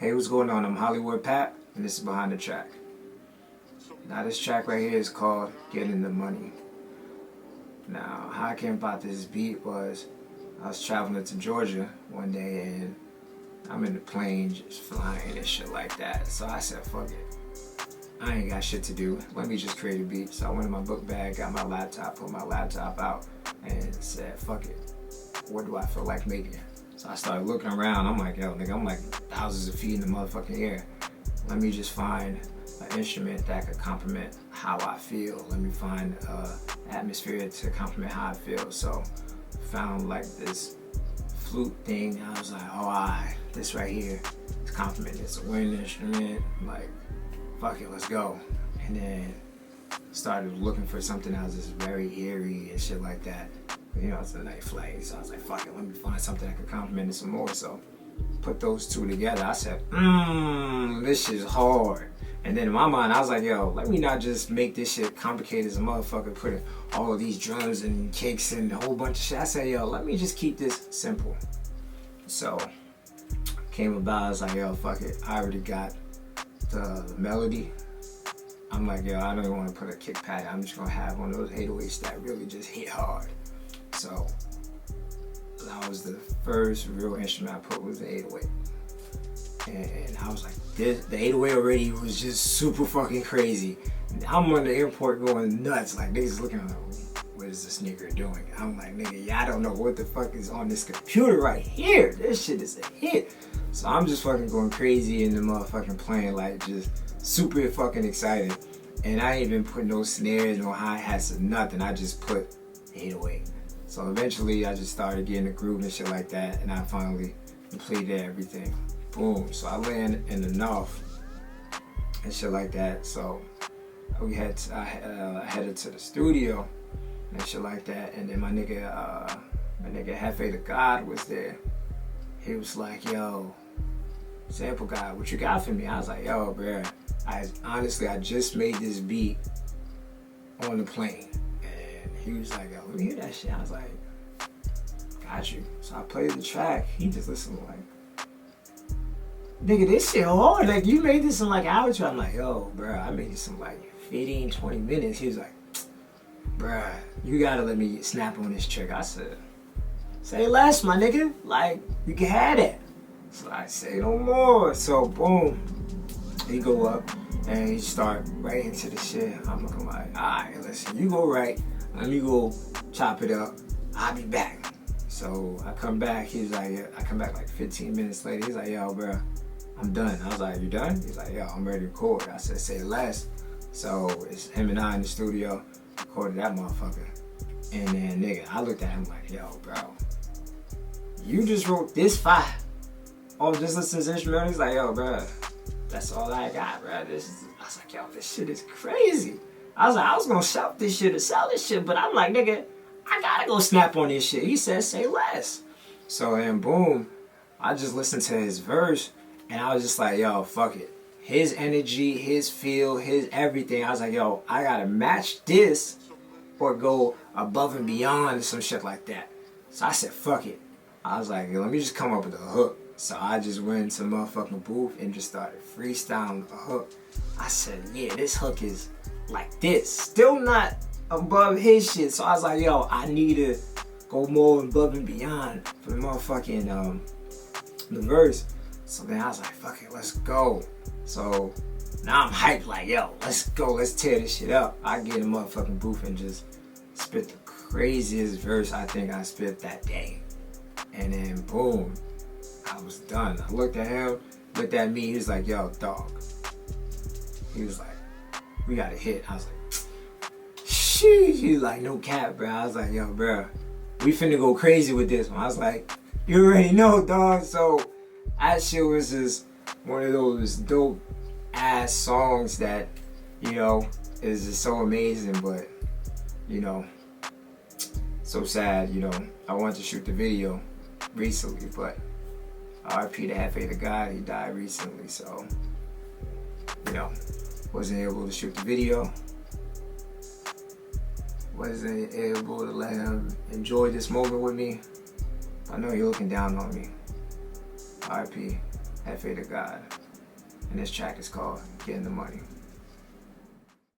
Hey, what's going on? I'm Hollywood Pap, and this is Behind the Track. Now, this track right here is called Getting the Money. Now, how I came about this beat was I was traveling to Georgia one day, and I'm in the plane just flying and shit like that. So I said, fuck it. I ain't got shit to do. Let me just create a beat. So I went in my book bag, got my laptop, pulled my laptop out, and said, fuck it. What do I feel like making? So I started looking around. I'm like, yo, nigga, I'm like thousands of feet in the motherfucking air. Let me just find an instrument that could complement how I feel. Let me find an atmosphere to complement how I feel. So found like this flute thing. I was like, oh, this right here is complement. It's a wind instrument. Like, fuck it, let's go. And then started looking for something that was just very eerie and shit like that. You know, it's a night flight, so I was like, fuck it, let me find something that could complement it some more. So put those two together. I said, this shit's hard. And then in my mind, I was like, yo, let me not just make this shit complicated as a motherfucker, putting all of these drums and kicks and a whole bunch of shit. I said, yo, let me just keep this simple. So came about, I was like, yo, fuck it. I already got the melody. I'm like, yo, I don't even want to put a kick pad. I'm just gonna have one of those 808s that really just hit hard. So that was the first real instrument I put was the 808. And I was like, the 808 already was just super fucking crazy. I'm on the airport going nuts, like niggas looking at me, what is this nigga doing? I'm like, nigga, yeah, I don't know what the fuck is on this computer right here. This shit is a hit. So I'm just fucking going crazy in the motherfucking plane, like just super fucking excited. And I ain't even put no snares, no hi-hats or nothing. I just put 808. So eventually I just started getting a groove and shit like that, and I finally completed everything. Boom. So I landed in the north and shit like that. So I headed to the studio and shit like that. And then my nigga Hefe the God was there. He was like, yo, sample guy, what you got for me? I was like, yo, bruh, I just made this beat on the plane. He was like, yo, let me hear that shit. I was like, got you. So I played the track. He just listened like, nigga, this shit hard. Like, you made this in like an hour. I'm like, yo, bro, I made this in like 15, 20 minutes. He was like, bruh, you gotta let me snap on this trick. I said, say less, my nigga. Like, you can have that. So I say no more. So boom, he go up and he start right into the shit. I'm looking like, all right, listen, you go right. Let me go chop it up. I'll be back. So I come back. He's like, I come back like 15 minutes later. He's like, yo, bro, I'm done. I was like, you done? He's like, yo, I'm ready to record. I said, say less. So it's him and I in the studio, recorded that motherfucker. And then, nigga, I looked at him like, yo, bro, you just wrote this fire. Oh, just listen to this instrumental. He's like, yo, bro, that's all I got, bro. I was like, yo, this shit is crazy. I was like, I was gonna shout this shit or sell this shit, but I'm like, nigga, I gotta go snap on this shit. He said, say less. So then boom, I just listened to his verse and I was just like, yo, fuck it. His energy, his feel, his everything. I was like, yo, I gotta match this or go above and beyond some shit like that. So I said, fuck it. I was like, yo, let me just come up with a hook. So I just went into the motherfucking booth and just started freestyling the hook. I said, yeah, this hook is like this, still not above his shit. So I was like, yo, I need to go more above and beyond for the motherfucking the verse. So then I was like, fuck it, let's go. So now I'm hyped, like, yo, let's go, let's tear this shit up. I get in the motherfucking booth and just spit the craziest verse I think I spit that day. And then boom, I was done. I looked at him, looked at me, he was like, yo, dog. He was like, we got a hit. I was like, sheesh. He was like, no cap, bro. I was like, yo, bro, we finna go crazy with this one. I was like, you already know, dog. So that shit was just one of those dope ass songs that, you know, is just so amazing. But, you know, so sad, you know. I wanted to shoot the video recently, but RP to Hefe the God, he died recently. So, you know, wasn't able to shoot the video. Wasn't able to let him enjoy this moment with me. I know you're looking down on me. RP. F.A. to God. And this track is called Getting the Money.